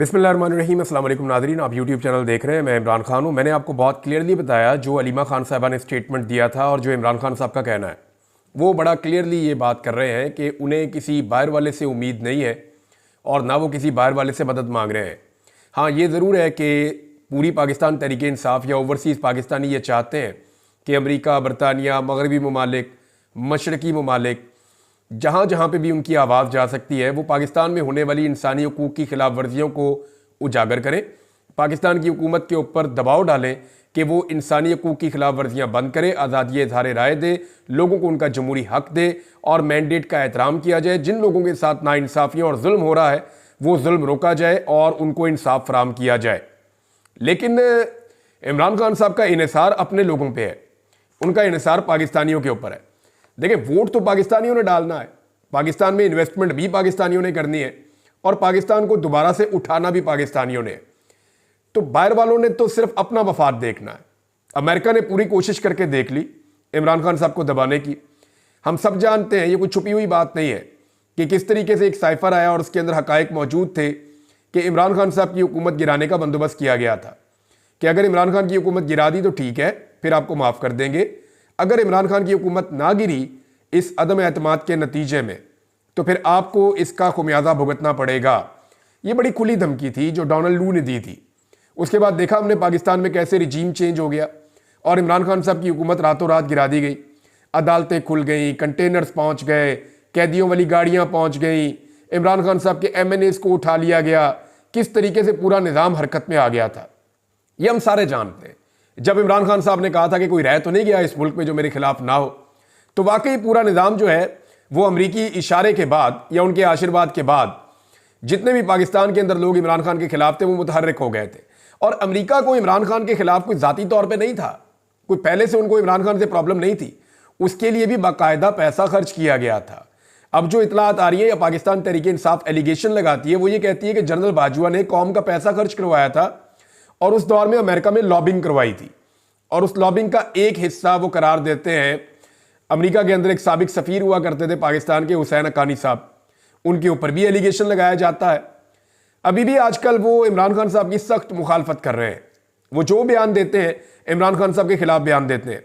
बिस्मिल्लाहिर्रहमानिर्रहीम। अस्सलाम वालेकुम नाज़रीन, आप यूट्यूब चैनल देख रहे हैं। मैं इमरान खान हूँ। मैंने आपको बहुत क्लियरली बताया जो अलीमा खान साहबा ने स्टेटमेंट दिया था और जो इमरान खान साहब का कहना है, वो बड़ा क्लियरली ये बात कर रहे हैं कि उन्हें किसी बाहर वाले से उम्मीद नहीं है और ना वो किसी बाहर वाले से मदद मांग रहे हैं। हाँ, ये ज़रूर है कि पूरी पाकिस्तान तहरीक इंसाफ या ओवरसीज़ पाकिस्तानी ये चाहते हैं कि अमरीका, बरतानिया, मगरबी ममालिक, मशरक़ी ममालिक, जहाँ जहाँ पे भी उनकी आवाज़ जा सकती है, वो पाकिस्तान में होने वाली इंसानी हकूक़ की खिलाफ वर्जियों को उजागर करें, पाकिस्तान की हुकूमत के ऊपर दबाव डालें कि वो इंसानी हकूक़ की खिलाफ वर्जियाँ बंद करे, आज़ादी इज़हार राय दे, लोगों को उनका जमहूरी हक़ दे और मैंडेट का एहतराम किया जाए। जिन लोगों के साथ नाइंसाफ़ियाँ और जुल्म हो रहा है वो जुल्म रोका जाए और उनको इंसाफ फराम किया जाए। लेकिन इमरान खान साहब का इन्हिसार अपने लोगों पर है, उनका इन्हिसार पाकिस्तानियों के ऊपर है। देखिए, वोट तो पाकिस्तानियों ने डालना है, पाकिस्तान में इन्वेस्टमेंट भी पाकिस्तानियों ने करनी है और पाकिस्तान को दोबारा से उठाना भी पाकिस्तानियों ने। तो बाहर वालों ने तो सिर्फ अपना मफाद देखना है। अमेरिका ने पूरी कोशिश करके देख ली इमरान खान साहब को दबाने की। हम सब जानते हैं, ये कोई छुपी हुई बात नहीं है कि किस तरीके से एक साइफर आया और उसके अंदर हकायक मौजूद थे कि इमरान खान साहब की हुकूमत गिराने का बंदोबस्त किया गया था कि अगर इमरान खान की हुकूमत गिरा दी तो ठीक है, फिर आपको माफ़ कर देंगे। अगर इमरान खान की हुकूमत ना गिरी इस अदम एतमाद के नतीजे में, तो फिर आपको इसका खुमियाजा भुगतना पड़ेगा। ये बड़ी खुली धमकी थी जो डोनाल्ड लू ने दी थी। उसके बाद देखा हमने पाकिस्तान में कैसे रिजीम चेंज हो गया और इमरान खान साहब की हुकूमत रातों रात गिरा दी गई। अदालतें खुल गई, कंटेनर्स पहुंच गए, कैदियों वाली गाड़ियां पहुंच गई, इमरान खान साहब के MNAs को उठा लिया गया, किस तरीके से पूरा निज़ाम हरकत में आ गया था, ये हम सारे जानते हैं। जब इमरान खान साहब ने कहा था कि कोई रह तो नहीं गया इस मुल्क में जो मेरे खिलाफ ना हो, तो वाकई पूरा निज़ाम जो है वो अमरीकी इशारे के बाद या उनके आशीर्वाद के बाद जितने भी पाकिस्तान के अंदर लोग इमरान खान के खिलाफ थे वो मुतहर्रिक हो गए थे। और अमरीका को इमरान खान के खिलाफ कोई ज़ाती तौर पे नहीं था, कोई पहले से उनको इमरान खान से प्रॉब्लम नहीं थी, उसके लिए भी बाकायदा पैसा खर्च किया गया था। अब जो इतलात आ रही है या पाकिस्तान तहरीक इंसाफ एलिगेशन लगाती है, वो ये कहती है कि जनरल बाजवा ने कौम का पैसा खर्च करवाया था और उस दौर में अमेरिका में लॉबिंग करवाई थी और उस लॉबिंग का एक हिस्सा वो करार देते हैं। अमेरिका के अंदर एक साबिक सफ़ीर हुआ करते थे पाकिस्तान के, हुसैन हक्कानी साहब, उनके ऊपर भी एलिगेशन लगाया जाता है। अभी भी आजकल वो इमरान खान साहब की सख्त मुखालफत कर रहे हैं, वो जो बयान देते हैं इमरान खान साहब के खिलाफ बयान देते हैं।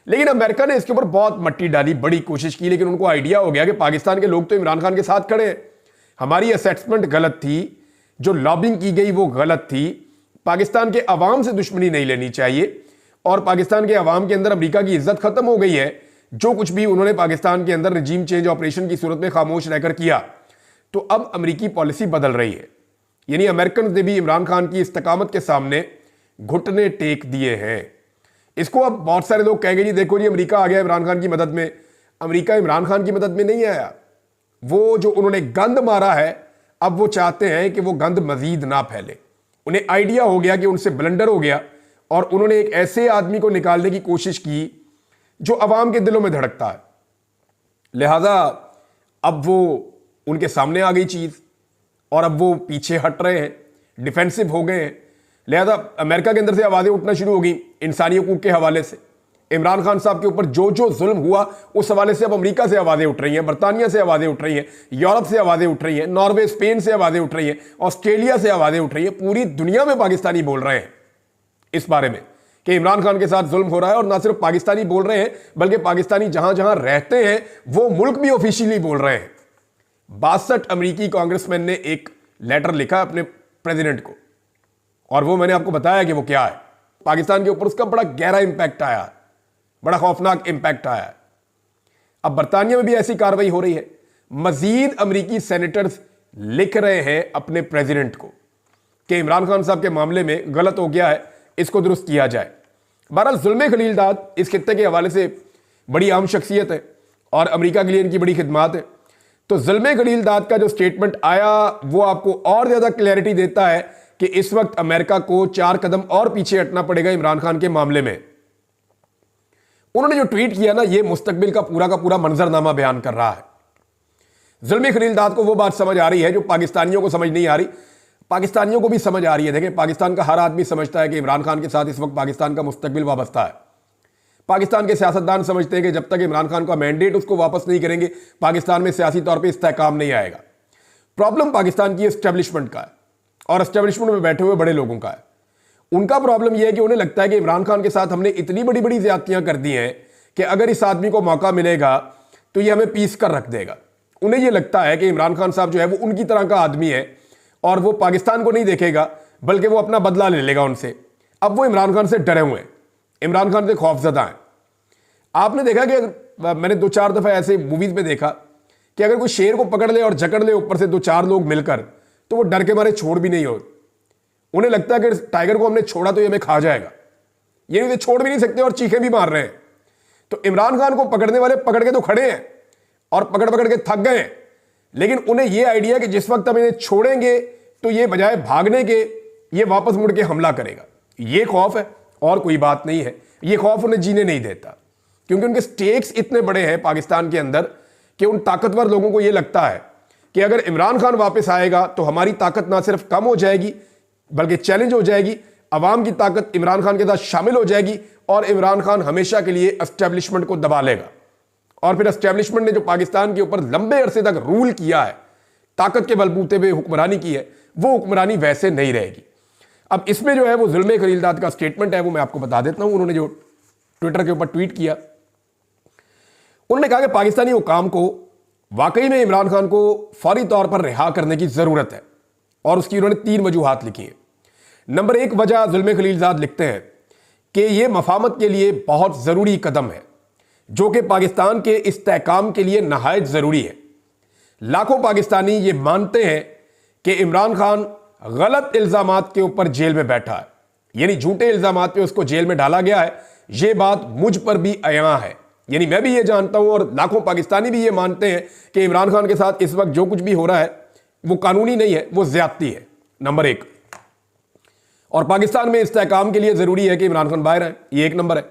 लेकिन अमेरिका ने इसके ऊपर बहुत मट्टी डाली, बड़ी कोशिश की, लेकिन उनको आइडिया हो गया कि पाकिस्तान के लोग तो इमरान खान के साथ खड़े हैं, हमारी असेसमेंट गलत थी, जो लॉबिंग की गई वो गलत थी, पाकिस्तान के अवाम से दुश्मनी नहीं लेनी चाहिए और पाकिस्तान के अवाम के अंदर अमेरिका की इज्जत खत्म हो गई है। जो कुछ भी उन्होंने पाकिस्तान के अंदर रजीम चेंज ऑपरेशन की सूरत में खामोश रहकर किया, तो अब अमेरिकी पॉलिसी बदल रही है। यानी अमेरिकन ने भी इमरान खान की इस्तकामत के सामने घुटने टेक दिए हैं। इसको अब बहुत सारे लोग कहेंगे जी देखो जी अमेरिका आ गया इमरान खान की मदद में। अमेरिका इमरान खान की मदद में नहीं आया, वो जो उन्होंने गंद मारा है अब वो चाहते हैं कि वो गंद मजीद ना फैले। उन्हें आइडिया हो गया कि उनसे ब्लंडर हो गया और उन्होंने एक ऐसे आदमी को निकालने की कोशिश की जो अवाम के दिलों में धड़कता है। लिहाजा अब वो उनके सामने आ गई चीज़ और अब वो पीछे हट रहे हैं, डिफेंसिव हो गए हैं। लिहाजा अमेरिका के अंदर से आवाज़ें उठना शुरू हो गई इंसानी हकूक़ के हवाले से। इमरान खान साहब के ऊपर जो जो जुल्म हुआ उस हवाले से अब अमेरिका से आवाज़ें उठ रही हैं, बरतानिया से आवाज़ें उठ रही हैं, यूरोप से आवाज़ें उठ रही हैं, नॉर्वे, स्पेन से आवाज़ें उठ रही हैं, ऑस्ट्रेलिया से आवाज़ें उठ रही हैं। पूरी दुनिया में पाकिस्तानी बोल रहे हैं इस बारे में कि इमरान खान के साथ जुल्म हो रहा है। और ना सिर्फ पाकिस्तानी बोल रहे हैं बल्कि पाकिस्तानी जहां जहां रहते हैं वो मुल्क भी ऑफिशियली बोल रहे हैं। 62 अमेरिकी कांग्रेसमैन ने एक लेटर लिखा अपने प्रेसिडेंट को और वो मैंने आपको बताया कि वो क्या है। पाकिस्तान के ऊपर उसका बड़ा गहरा इंपैक्ट आया, बड़ा खौफनाक इंपैक्ट आया। अब बरतानिया में भी ऐसी कार्रवाई हो रही है। मजीद अमेरिकी सेनेटर्स लिख रहे हैं अपने प्रेसिडेंट को कि इमरान खान साहब के मामले में गलत हो गया है, इसको दुरुस्त किया जाए। बहरहाल ज़ुल्मे खलीलदाद इस खित्ते के हवाले से बड़ी अहम शख्सियत है और अमेरिका के लिए इनकी बड़ी खिदमात है। तो ज़ुल्मे खलीलदाद का जो स्टेटमेंट आया वो आपको और ज़्यादा क्लैरिटी देता है कि इस वक्त अमेरिका को 4 कदम और पीछे हटना पड़ेगा इमरान खान के मामले में। उन्होंने जो ट्वीट किया ना, ये मुस्तकबिल का पूरा मंजरनामा बयान कर रहा है। ज़ुल्मे खलीलदाद को वो बात समझ आ रही है जो पाकिस्तानियों को समझ नहीं आ रही, पाकिस्तानियों को भी समझ आ रही है। देखें, पाकिस्तान का हर आदमी समझता है कि इमरान खान के साथ इस वक्त पाकिस्तान का मुस्तकबिल वाबस्ता है। पाकिस्तान के सियासतदान समझते हैं कि जब तक इमरान खान का मैंडेट उसको वापस नहीं करेंगे पाकिस्तान में सियासी तौर पर इस्तेहकाम नहीं आएगा। प्रॉब्लम पाकिस्तान की एस्टेब्लिशमेंट का है। और एस्टेब्लिशमेंट में बैठे हुए बड़े लोगों का है। उनका प्रॉब्लम यह है कि उन्हें लगता है कि इमरान खान के साथ हमने इतनी बड़ी बड़ी ज्यादतियां कर दी हैं कि अगर इस आदमी को मौका मिलेगा तो ये हमें पीस कर रख देगा। उन्हें यह लगता है कि इमरान खान साहब जो है वो उनकी तरह का आदमी है और वो पाकिस्तान को नहीं देखेगा बल्कि वो अपना बदला ले लेगा उनसे। अब वो इमरान खान से डरे हुए हैं, इमरान खान से खौफजदा हैं। आपने देखा कि मैंने 2-4 दफा ऐसे मूवीज में देखा कि अगर कोई शेर को पकड़ ले और जकड़ ले ऊपर से 2-4 लोग मिलकर, तो वो डर के मारे छोड़ भी नहीं हो। उन्हें लगता है कि टाइगर को हमने छोड़ा तो ये हमें खा जाएगा, ये नहीं छोड़ भी नहीं सकते और चीखें भी मार रहे हैं। तो इमरान खान को पकड़ने वाले पकड़ के तो खड़े हैं और पकड़ पकड़ के थक गए हैं, लेकिन उन्हें यह आइडिया कि जिस वक्त हम इन्हें छोड़ेंगे तो ये बजाय भागने के ये वापस मुड़ के हमला करेगा। ये खौफ है और कोई बात नहीं है। ये खौफ उन्हें जीने नहीं देता क्योंकि उनके स्टेक्स इतने बड़े हैं पाकिस्तान के अंदर कि उन ताकतवर लोगों को यह लगता है कि अगर इमरान खान वापस आएगा तो हमारी ताकत ना सिर्फ कम हो जाएगी बल्कि चैलेंज हो जाएगी, अवाम की ताकत इमरान खान के साथ शामिल हो जाएगी और इमरान खान हमेशा के लिए एस्टेब्लिशमेंट को दबा लेगा। और फिर एस्टेब्लिशमेंट ने जो पाकिस्तान के ऊपर लंबे अरसे तक रूल किया है, ताकत के बलबूते पे हुक्मरानी की है, वो हुक्मरानी वैसे नहीं रहेगी। अब इसमें जो है वो जुल्म खलीलजाद का स्टेटमेंट है, वो मैं आपको बता देता हूं। उन्होंने जो ट्विटर के ऊपर ट्वीट किया, उन्होंने कहा कि पाकिस्तानी हुकाम को वाकई में इमरान खान को फौरी तौर पर रिहा करने की जरूरत है और उसकी उन्होंने 3 वजूहात लिखी हैं। नंबर 1 वजह जुल्म खलीलजाद लिखते हैं कि यह मफामत के लिए बहुत जरूरी कदम है जो कि पाकिस्तान के इस्तेहकाम के लिए नहायत जरूरी है। लाखों पाकिस्तानी ये मानते हैं कि इमरान खान गलत इल्जामात के ऊपर जेल में बैठा है, यानी झूठे इल्जामात पे उसको जेल में डाला गया है। ये बात मुझ पर भी अयां है, यानी मैं भी ये जानता हूं और लाखों पाकिस्तानी भी ये मानते हैं कि इमरान खान के साथ इस वक्त जो कुछ भी हो रहा है वो कानूनी नहीं है, वो ज्यादती है। नंबर 1। और पाकिस्तान में इस्तेहकाम के लिए जरूरी है कि इमरान खान बाहर आए, ये 1 नंबर है।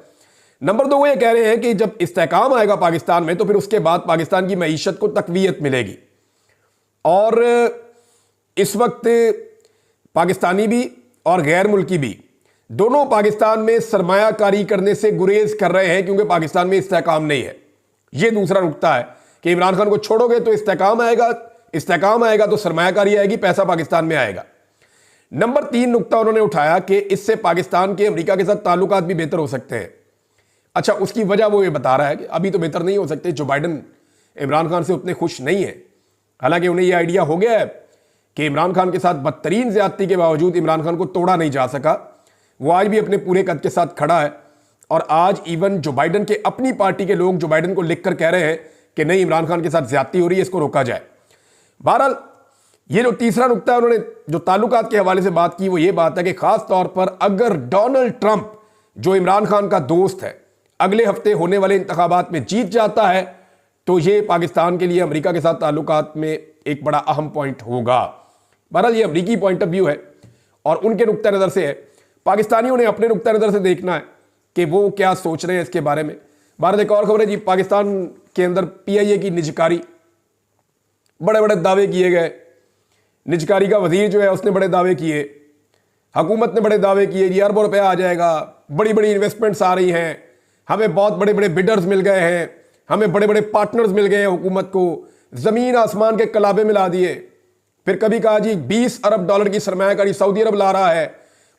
नंबर 2 वो ये कह रहे हैं कि जब इस्तेहकाम आएगा पाकिस्तान में तो फिर उसके बाद पाकिस्तान की मईशत को तकवीयत मिलेगी। और इस वक्त पाकिस्तानी भी और गैर मुल्की भी दोनों पाकिस्तान में सरमायाकारी करने से गुरेज कर रहे हैं क्योंकि पाकिस्तान में इस्तेहकाम नहीं है। यह दूसरा नुकता है कि इमरान खान को छोड़ोगे तो इस्तेहकाम आएगा तो सरमायाकारी आएगी, पैसा पाकिस्तान में आएगा। नंबर 3 नुकता उन्होंने उठाया कि इससे पाकिस्तान के अमेरिका के साथ ताल्लुकात भी बेहतर हो सकते हैं। अच्छा, उसकी वजह वो ये बता रहा है कि अभी तो बेहतर नहीं हो सकते। जो बाइडन इमरान खान से उतने खुश नहीं है, हालांकि उन्हें यह आइडिया हो गया है कि इमरान खान के साथ बदतरीन ज्यादती के बावजूद इमरान खान को तोड़ा नहीं जा सका। वो आज भी अपने पूरे कद के साथ खड़ा है और आज इवन जो बाइडन के अपनी पार्टी के लोग जो बाइडन को लिखकर कह रहे हैं कि नहीं, इमरान खान के साथ ज्यादती हो रही है, इसको रोका जाए। बहरहाल ये जो तीसरा नुकता है उन्होंने जो ताल्लुकात के हवाले से बात की, वो ये बात है कि खास तौर पर अगर डोनाल्ड ट्रंप जो इमरान खान का दोस्त है अगले हफ्ते होने वाले इंतखाबात में जीत जाता है तो ये पाकिस्तान के लिए अमेरिका के साथ ताल्लुकात में एक बड़ा अहम पॉइंट होगा। बहरहाल ये अमेरिकी पॉइंट ऑफ व्यू है और उनके नुक्ता नज़र से है। पाकिस्तानियों ने अपने नुक्ता नज़र से देखना है कि वो क्या सोच रहे हैं इसके बारे में। भारत एक और खबर है जी, पाकिस्तान के अंदर PIA की निजकारी, बड़े बड़े दावे किए गए। निजकारी का वजीर जो है उसने बड़े दावे किए, हुकूमत ने बड़े दावे किए, जी अरबों रुपया आ जाएगा, बड़ी बड़ी इन्वेस्टमेंट्स आ रही हैं, हमें बहुत बड़े बड़े बिडर्स मिल गए हैं, हमें बड़े बड़े पार्टनर्स मिल गए हैं, हुकूमत को ज़मीन आसमान के कलाबे मिला दिए। फिर कभी कहा जी 20 अरब डॉलर की सरमायाकारी सऊदी अरब ला रहा है,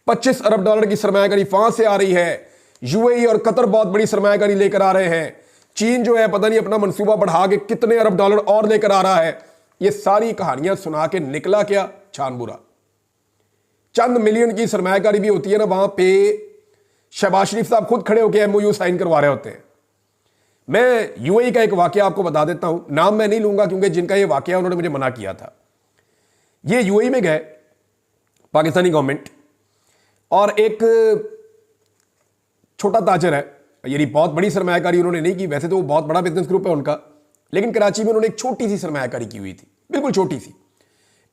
25 अरब डॉलर की सरमायाकारी फ्रांस से आ रही है, UAE और कतर बहुत बड़ी सरमायाकारी लेकर आ रहे हैं, चीन जो है पता नहीं अपना मंसूबा बढ़ा के कितने अरब डॉलर और लेकर आ रहा है। ये सारी कहानियां सुना के निकला क्या? छान बुरा। चंद मिलियन की सरमायाकारी भी होती है ना, वहां पे शहबाज शरीफ साहब खुद खड़े होकर MOU साइन करवा रहे होते हैं। मैं UAE का एक वाकया आपको बता देता हूं, नाम मैं नहीं लूंगा क्योंकि जिनका ये वाकया उन्होंने मुझे मना किया था। ये UAE में गए पाकिस्तानी गवर्नमेंट और एक छोटा ताजर है, यानी बहुत बड़ी सरमायाकारी उन्होंने नहीं की, वैसे तो वो बहुत बड़ा बिजनेस ग्रुप है उनका, लेकिन कराची में उन्होंने एक छोटी सी सरमायाकारी की हुई थी, बिल्कुल छोटी सी।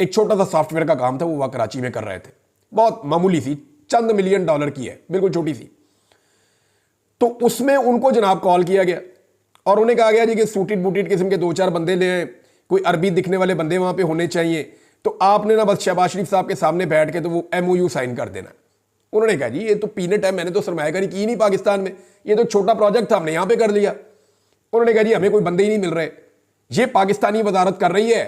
एक छोटा सा सॉफ्टवेयर का काम था, वो वहां कराची में कर रहे थे, बहुत मामूली सी, चंद मिलियन डॉलर की है, बिल्कुल छोटी सी। तो उसमें उनको जनाब कॉल किया गया और उन्हें कहा गया जी कि सूटेड बूटेड किस्म के 2-4 बंदे ले आए, कोई अरबी दिखने वाले बंदे वहां पे होने चाहिए, तो आपने ना बस शहबाज शरीफ साहब के सामने बैठ के तो वो MOU साइन कर देना। उन्होंने कहा जी ये तो पीनट है, मैंने तो सरमायाकारी की नहीं पाकिस्तान में, ये तो छोटा प्रोजेक्ट था, हमने यहां पे कर लिया। उन्होंने कहा जी हमें कोई बंदे ही नहीं मिल रहे, ये पाकिस्तानी वजारत कर रही है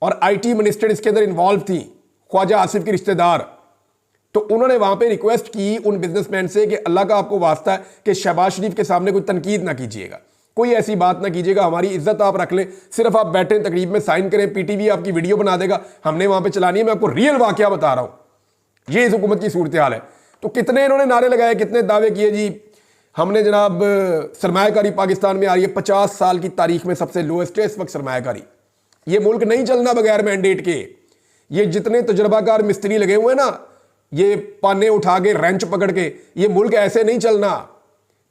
और IT मिनिस्टर इसके अंदर इन्वॉल्व थी, ख्वाजा आसिफ के रिश्तेदार। तो उन्होंने वहां पे रिक्वेस्ट की उन बिजनेसमैन से कि अल्लाह का आपको वास्ता है कि शहबाज शरीफ के सामने कोई तनकीद ना कीजिएगा, कोई ऐसी बात ना कीजिएगा, हमारी इज्जत आप रख लें, सिर्फ आप बैठे तकरीब में साइन करें, पीटीवी आपकी वीडियो बना देगा, हमने वहां पे चलानी है। मैं आपको रियल वाकया बता रहा हूं, ये इस हुकूमत की सूरत हाल है। तो कितने इन्होंने नारे लगाए, कितने दावे किए जी हमने जनाब सरमायाकारी पाकिस्तान में आ रही है, 50 साल की तारीख में सबसे लोएस्ट है इस वक्त सरमायाकारी। ये मुल्क नहीं चलना बगैर मैंडेट के। ये जितने तजुर्बाकार मिस्त्री लगे हुए हैं ना, ये पाने उठा के रेंच पकड़ के, ये मुल्क ऐसे नहीं चलना।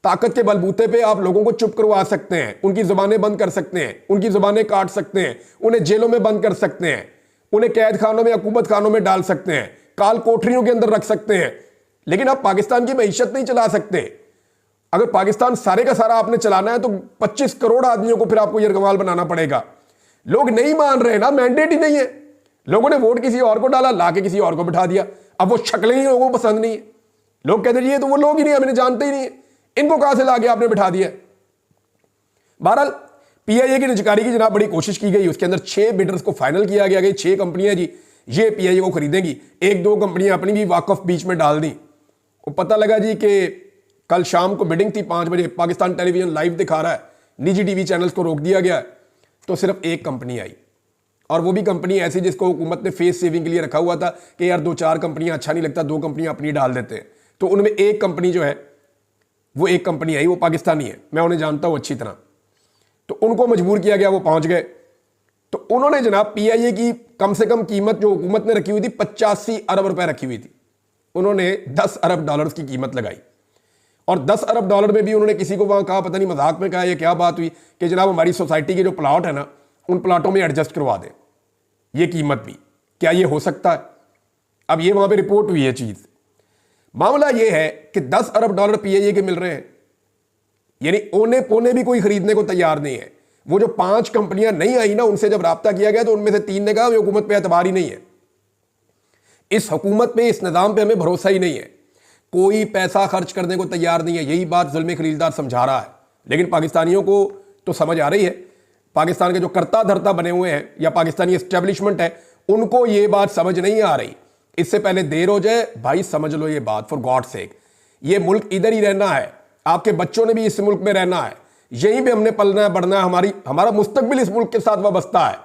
ताकत के बलबूते पे आप लोगों को चुप करवा सकते हैं, उनकी जुबानें बंद कर सकते हैं, उनकी जुबानें काट सकते हैं, उन्हें जेलों में बंद कर सकते हैं, उन्हें कैद खानों में, हुकूमत खानों में डाल सकते हैं, काल कोठरियों के अंदर रख सकते हैं, लेकिन आप पाकिस्तान की मईशत नहीं चला सकते। अगर पाकिस्तान सारे का सारा आपने चलाना है तो 25 करोड़ आदमियों को फिर आपको यरगमाल बनाना पड़ेगा। लोग नहीं मान रहे ना, मैंडेट ही नहीं है। लोगों ने वोट किसी और को डाला, लाके किसी और को बिठा दिया। अब वो शक्लें ही लोगों को पसंद नहीं है। लोग कहते हैं ये तो वो लोग ही नहीं, हमें जानते ही नहीं है, इनको कहां से लाके आपने बिठा दिया। बहरहाल पीआईए की निजकारी की जनाब बड़ी कोशिश की गई, उसके अंदर 6 बिडर्स को फाइनल किया गया कि 6 कंपनियां जी ये पीआईए को खरीदेंगी। 1-2 कंपनियां अपनी भी वाकफ बीच में डाल दी। वो पता लगा जी कि कल शाम को बिडिंग थी 5 बजे, पाकिस्तान टेलीविजन लाइव दिखा रहा है, निजी टीवी चैनल्स को रोक दिया गया, तो सिर्फ 1 कंपनी आई, और वो भी कंपनी ऐसी जिसको हुकूमत ने फेस सेविंग के लिए रखा हुआ था कि यार 2-4 कंपनियां अच्छा नहीं लगता, 2 कंपनियां अपनी डाल देते हैं। तो उनमें 1 कंपनी जो है वो 1 कंपनी आई, वो पाकिस्तानी है, मैं उन्हें जानता हूं अच्छी तरह। तो उनको मजबूर किया गया, वो पहुंच गए। तो उन्होंने जनाब पीआईए की कम से कम कीमत जो हुकूमत ने रखी हुई थी 85 अरब रुपए रखी हुई थी, उन्होंने 10 अरब डॉलर्स की कीमत लगाई। और 10 अरब डॉलर में भी उन्होंने किसी को वहां कहा, पता नहीं मजाक में कहा ये क्या बात हुई, कि जनाब हमारी सोसाइटी के जो प्लाट है ना, उन प्लाटों में एडजस्ट करवा दें ये कीमत भी। क्या ये हो सकता है? अब ये वहां पे रिपोर्ट हुई है चीज। मामला ये है कि 10 अरब डॉलर पीआईए के मिल रहे हैं, यानी ओने पोने भी कोई खरीदने को तैयार नहीं है। वो जो 5 कंपनियां नहीं आई ना, उनसे जब राब्ता किया गया तो उनमें से 3 ने कहा ये हुकूमत पे एतबार ही नहीं है, इस हुकूमत पे, इस निजाम पे हमें भरोसा ही नहीं है, कोई पैसा खर्च करने को तैयार नहीं है। यही बात जुल्म खरीदार समझा रहा है, लेकिन पाकिस्तानियों को तो समझ आ रही है। पाकिस्तान के जो कर्ता धर्ता बने हुए हैं या पाकिस्तानी एस्टेब्लिशमेंट है, उनको ये बात समझ नहीं आ रही। इससे पहले देर हो जाए, भाई समझ लो ये बात, फॉर गॉड सेक। ये मुल्क इधर ही रहना है, आपके बच्चों ने भी इस मुल्क में रहना है, यहीं पे हमने पलना है, बढ़ना है, हमारा मुस्तकबिल इस मुल्क के साथ वाबस्ता है।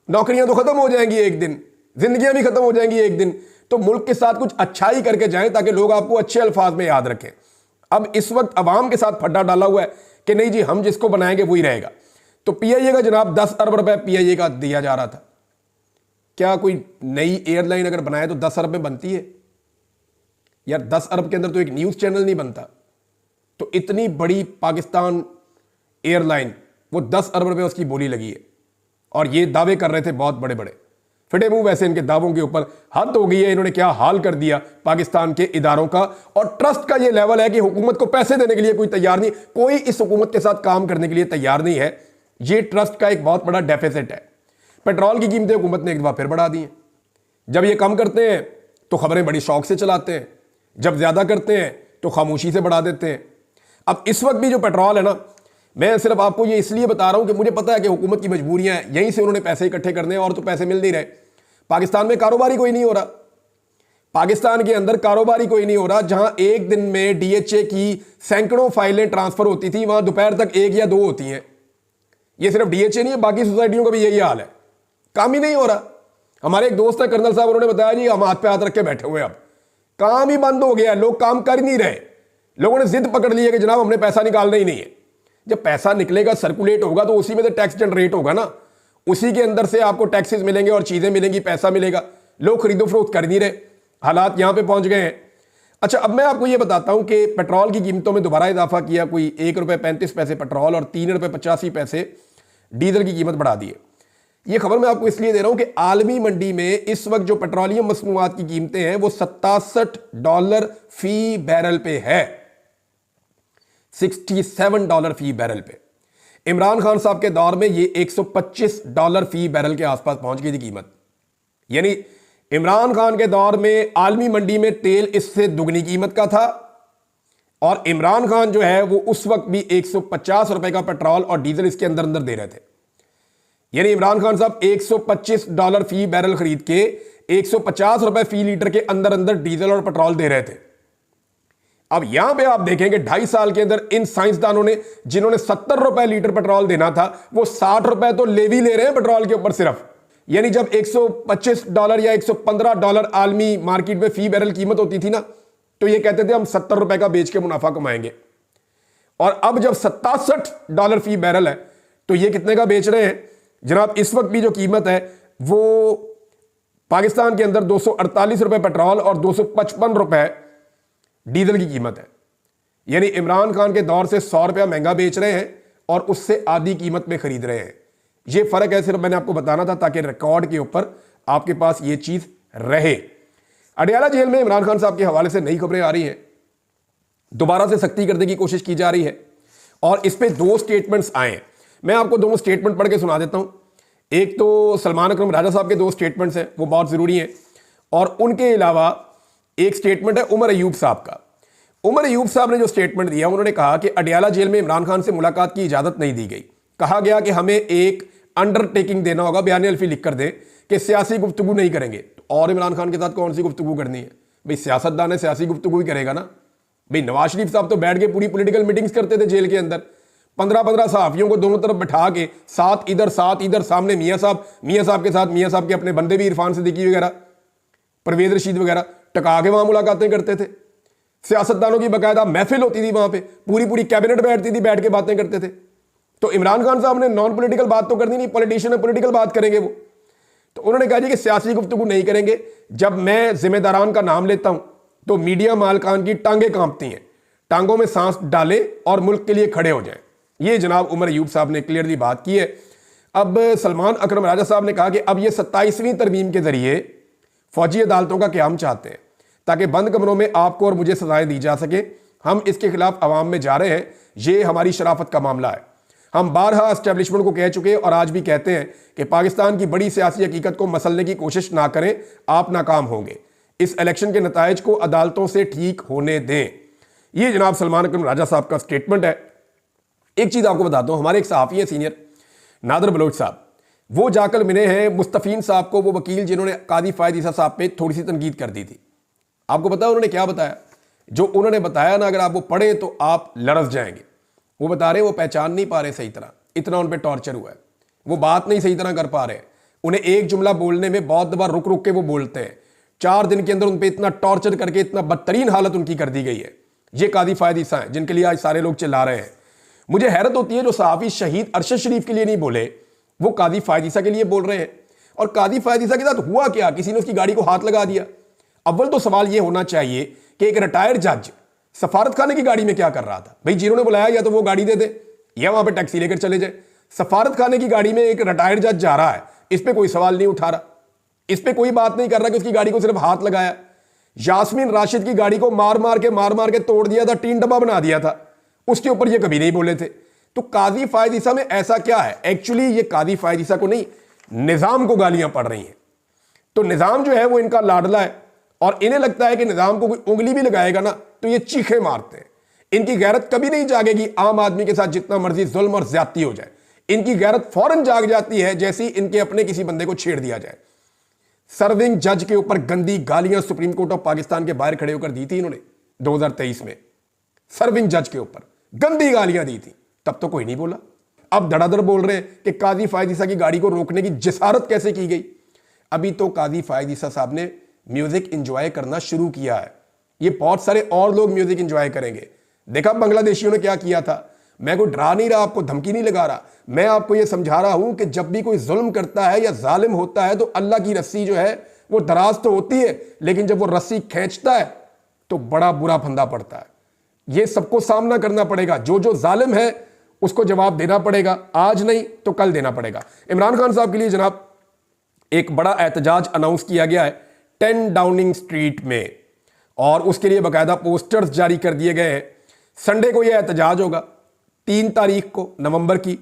नौकरियां तो खत्म हो जाएंगी एक दिन, जिंदगियां भी खत्म हो जाएंगी एक दिन, तो मुल्क के साथ कुछ अच्छा ही करके जाएं ताकि लोग आपको अच्छे अल्फाज में याद रखें। अब इस वक्त अवाम के साथ फड्डा डाला हुआ है कि नहीं जी हम जिसको बनाएंगे वही रहेगा। तो पीआईए का जनाब 10 अरब रुपए पीआईए का दिया जा रहा था। क्या कोई नई एयरलाइन अगर बनाए तो 10 अरब में बनती है यार? 10 अरब के अंदर तो एक न्यूज चैनल नहीं बनता। तो इतनी बड़ी पाकिस्तान एयरलाइन, वो 10 अरब रुपए उसकी बोली लगी है, और ये दावे कर रहे थे बहुत बड़े बड़े। फिटे मुंह वैसे इनके दावों के ऊपर हद हो गई है। इन्होंने क्या हाल कर दिया पाकिस्तान के इदारों का, और ट्रस्ट का ये लेवल है कि हुकूमत को पैसे देने के लिए कोई तैयार नहीं, कोई इस हुकूमत के साथ काम करने के लिए तैयार नहीं है। ये ट्रस्ट का एक बहुत बड़ा डेफिसिट है। पेट्रोल की कीमतें हुकूमत ने एक बार फिर बढ़ा दी हैं। जब ये कम करते हैं तो खबरें बड़ी शौक से चलाते हैं, जब ज्यादा करते हैं तो खामोशी से बढ़ा देते हैं। अब इस वक्त भी जो पेट्रोल है ना, मैं सिर्फ आपको ये इसलिए बता रहा हूं कि मुझे पता है कि हुकूमत की मजबूरियां हैं, यहीं से उन्होंने पैसे इकट्ठे करने हैं, और तो पैसे मिल नहीं रहे। पाकिस्तान में कारोबारी कोई नहीं हो रहा, पाकिस्तान के अंदर कारोबारी कोई नहीं हो रहा। जहां एक दिन में डीएचए की सैकड़ों फाइलें ट्रांसफर होती थी, वहां दोपहर तक 1 या 2 होती हैं। ये सिर्फ डीएचए नहीं है, बाकी सोसाइटियों का भी यही हाल है, काम ही नहीं हो रहा। हमारे एक दोस्त है कर्नल साहब, उन्होंने बताया जी हम हाथ पे हाथ रख के बैठे हुए हैं, अब काम ही बंद हो गया, लोग काम कर ही नहीं रहे। लोगों ने जिद पकड़ ली है कि जनाब हमने पैसा निकालना ही नहीं है। जब पैसा निकलेगा, सर्कुलेट होगा, तो उसी में से टैक्स जनरेट होगा ना, उसी के अंदर से आपको टैक्सेस मिलेंगे और चीजें मिलेंगी, पैसा मिलेगा। लोग खरीदो फरोख्त कर नहीं रहे, हालात यहां पे पहुंच गए हैं। अच्छा, अब मैं आपको ये बताता हूं कि पेट्रोल की कीमतों में दोबारा इजाफा किया, कोई ₹1.35 पेट्रोल और ₹3.85 डीजल की कीमत बढ़ा दी है। यह खबर मैं आपको इसलिए दे रहा हूं कि आलमी मंडी में इस वक्त जो पेट्रोलियम मसनूआत की कीमतें हैं वो $67 फी बैरल पे है, $67 फी बैरल पे। इमरान खान साहब के दौर में ये $125 फी बैरल के आसपास पहुंच गई थी कीमत। यानी इमरान खान के दौर में आलमी मंडी में तेल इससे दुगनी कीमत का था, और इमरान खान जो है वो उस वक्त भी ₹150 का पेट्रोल और डीजल इसके अंदर अंदर दे रहे थे। यानी इमरान खान साहब $125 फी बैरल खरीद के ₹150 फी लीटर के अंदर अंदर डीजल और पेट्रोल दे रहे थे। अब यहां पे आप देखेंगे 2.5 साल के अंदर इन साइंसदानों ने, जिन्होंने ₹70 लीटर पेट्रोल देना था, वो ₹60 तो ले भी ले रहे हैं पेट्रोल के ऊपर सिर्फ। यानी जब $125 या $115 आलमी मार्केट में फी बैरल कीमत होती थी ना, तो ये कहते थे हम ₹70 का बेच के मुनाफा कमाएंगे। और अब जब $67 फी बैरल है, तो ये कितने का बेच रहे हैं जनाब? इस वक्त भी जो कीमत है वो पाकिस्तान के अंदर ₹248 पेट्रोल और ₹255 डीजल की कीमत है। यानी इमरान खान के दौर से ₹100 महंगा बेच रहे हैं और उससे आधी कीमत में खरीद रहे हैं। ये फर्क है, सिर्फ मैंने आपको बताना था ताकि रिकॉर्ड के ऊपर आपके पास ये चीज रहे। अडयाला जेल में इमरान खान साहब के हवाले से नई खबरें आ रही हैं, दोबारा से सख्ती करने की कोशिश की जा रही है और इस पे 2 स्टेटमेंट्स आए हैं। मैं आपको दोनों स्टेटमेंट पढ़ के सुना देता हूं। एक तो सलमान अकरम राजा साहब के 2 स्टेटमेंट्स हैं, वो बहुत जरूरी हैं, और उनके अलावा एक स्टेटमेंट है उमर अयूब साहब का। उमर अयूब साहब ने जो स्टेटमेंट दिया, उन्होंने कहा कि अडयाला जेल में इमरान खान से मुलाकात की इजाजत नहीं दी गई। कहा गया कि हमें एक अंडरटेकिंग देना होगा, बयान अल्फी लिख कर दे कि सियासी गुफ्तगू नहीं करेंगे। और इमरान खान के साथ कौन सी गुफ्तगू करनी है भाई? सियासतदान है, सियासी गुफ्तगू ही करेगा ना भाई। नवाज शरीफ साहब तो बैठ के पूरी पॉलिटिकल मीटिंग्स करते थे जेल के अंदर, 15-15 सहाफियों को दोनों तरफ बैठा के, साथ इधर सामने मियां साहब के साथ मियां साहब के अपने बंदे भी इरफान सिद्दीकी वगैरह, परवेज रशीद वगैरह, टका के वहां मुलाकातें करते थे। सियासतदानों की बाकायदा महफिल होती थी वहां पे, पूरी कैबिनेट बैठती थी, बैठ के बातें करते थे। तो इमरान खान साहब ने नॉन पॉलिटिकल बात तो करनी नहीं, पॉलिटिशियन है, पॉलिटिकल बात करेंगे वो। तो उन्होंने कहा जी कि सियासी गुफ्तगू नहीं करेंगे। जब मैं जिम्मेदारान का नाम लेता हूं तो मीडिया मालकान की टांगें कांपती हैं, टांगों में सांस डालें और मुल्क के लिए खड़े हो जाएं। ये जनाब उमर अयूब साहब ने क्लियरली बात की है। अब सलमान अकरम राजा साहब ने कहा कि अब ये 27वीं तरमीम के जरिए फौजी अदालतों का क्याम चाहते हैं ताकि बंद कमरों में आपको और मुझे सजाएं दी जा सके। हम इसके खिलाफ अवाम में जा रहे हैं, ये हमारी शराफत का मामला है। हम बारहा एस्टेब्लिशमेंट को कह चुके और आज भी कहते हैं कि पाकिस्तान की बड़ी सियासी हकीकत को मसलने की कोशिश ना करें, आप नाकाम होंगे। इस इलेक्शन के नताइज को अदालतों से ठीक होने दें। ये जनाब सलमान अकरम राजा साहब का स्टेटमेंट है। एक चीज आपको बताता हूं, हमारे एक सहाफी है सीनियर नादर बलोच साहब, वो जाकर मिले हैं मुस्तफीन साहब को, वो वकील जिन्होंने कादी फायद ईसा साहब पे थोड़ी सी तनकीद कर दी थी। आपको पता है उन्होंने क्या बताया? जो उन्होंने बताया ना, अगर आप वो पढ़े तो आप लरस जाएंगे। वो बता रहे वो पहचान नहीं पा रहे सही तरह, इतना उन पर टॉर्चर हुआ है, वो बात नहीं सही तरह कर पा रहे। उन्हें एक जुमला बोलने में बहुत दफा रुक रुक के वो बोलते हैं। 4 दिन के अंदर उन पर इतना टॉर्चर करके इतना बदतरीन हालत उनकी कर दी गई है। ये कादी फायद ईसा हैं जिनके लिए आज सारे लोग चिल्ला रहे हैं। मुझे हैरत होती है जो सहाफी शहीद अरशद शरीफ के लिए नहीं बोले, वो कादी फायद ईसा के लिए बोल रहे हैं। और कादी फायद ईसा के साथ हुआ क्या? किसी ने उसकी गाड़ी को हाथ लगा दिया। अव्वल तो सवाल यह होना चाहिए कि एक रिटायर्ड जज सफारत खाने की गाड़ी में क्या कर रहा था? भाई जिन्होंने बुलाया या तो वो गाड़ी दे दे या वहां पे टैक्सी लेकर चले जाए। सफारत खाने की गाड़ी में एक रिटायर्ड जज जा रहा है, इस पे कोई सवाल नहीं उठा रहा, इस पे कोई बात नहीं कर रहा कि उसकी गाड़ी को सिर्फ हाथ लगाया। यास्मीन राशिद की गाड़ी को मार मार के तोड़ दिया था, 3 डब्बा बना दिया था, उसके ऊपर ये कभी नहीं बोले थे। तो कादी फायद ईसा में ऐसा क्या है? एक्चुअली ये कादी फायद ईसा को नहीं, निजाम को गालियां पड़ रही हैं। तो निजाम जो है वो इनका लाडला है और इन्हें लगता है कि निजाम को कोई उंगली भी लगाएगा ना तो ये चीखे मारते हैं। इनकी गैरत कभी नहीं जागेगी आम आदमी के साथ जितना मर्जी जुल्म और ज्यादती हो जाए। इनकी गैरत फौरन जाग जाती है जैसे इनके अपने किसी बंदे को छेड़ दिया जाए। सर्विंग जज के ऊपर गंदी गालियां सुप्रीम कोर्ट ऑफ पाकिस्तान के बाहर खड़े होकर दी थी इन्होंने 2023 में। सर्विंग जज के ऊपर गंदी गालियां दी थी, तब तो कोई नहीं बोला। अब धड़ाधड़ बोल रहे हैं कि कादी फायद ईसा की गाड़ी को रोकने की जिसारत कैसे की गई। अभी तो कादी फायद ईसा साहब ने म्यूजिक एंजॉय करना शुरू किया है, ये बहुत सारे और लोग म्यूजिक एंजॉय करेंगे। देखा बांग्लादेशियों ने क्या किया था। मैं कोई डरा नहीं रहा, आपको धमकी नहीं लगा रहा, मैं आपको यह समझा रहा हूं कि जब भी कोई जुल्म करता है या जालिम होता है तो अल्लाह की रस्सी जो है वो दराज तो होती है, लेकिन जब वो रस्सी खींचता है तो बड़ा बुरा फंदा पड़ता है। ये सबको सामना करना पड़ेगा, जो जो जालिम है उसको जवाब देना पड़ेगा, आज नहीं तो कल देना पड़ेगा। इमरान खान साहब के लिए जनाब एक बड़ा एहतजाज अनाउंस किया गया है 10 डाउनिंग स्ट्रीट में, और उसके लिए बाकायदा पोस्टर्स जारी कर दिए गए हैं। संडे को यह एहतजाज होगा 3 तारीख को नवंबर की,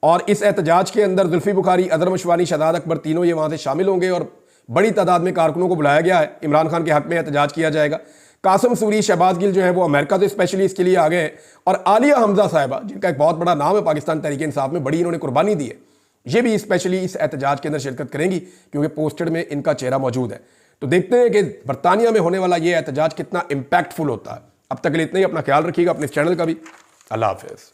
और इस एहतजाज के अंदर जुल्फी बुखारी, अदर मशवानी, शहजाद अकबर तीनों ये वहां से शामिल होंगे और बड़ी तादाद में कारकुनों को बुलाया गया है। इमरान खान के हक में एहतजाज किया जाएगा। कासिम सूरी, शहबाज गिल जो है वो अमेरिका से स्पेशली इसके लिए आ गए हैं, और आलिया हमजा साहिबा जिनका एक बहुत बड़ा नाम है पाकिस्तान तहरीक इंसाफ में, बड़ी इन्होंने कुर्बानी दी है, ये भी स्पेशली इस एहतजाज के अंदर शिरकत करेंगी क्योंकि पोस्टेड में इनका चेहरा मौजूद है। तो देखते हैं कि बरतानिया में होने वाला ये एहतजाज कितना इंपैक्टफुल होता है। अब तक के लिए इतना ही। अपना ख्याल रखिएगा, अपने इस चैनल का भी। अल्लाह हाफिज़।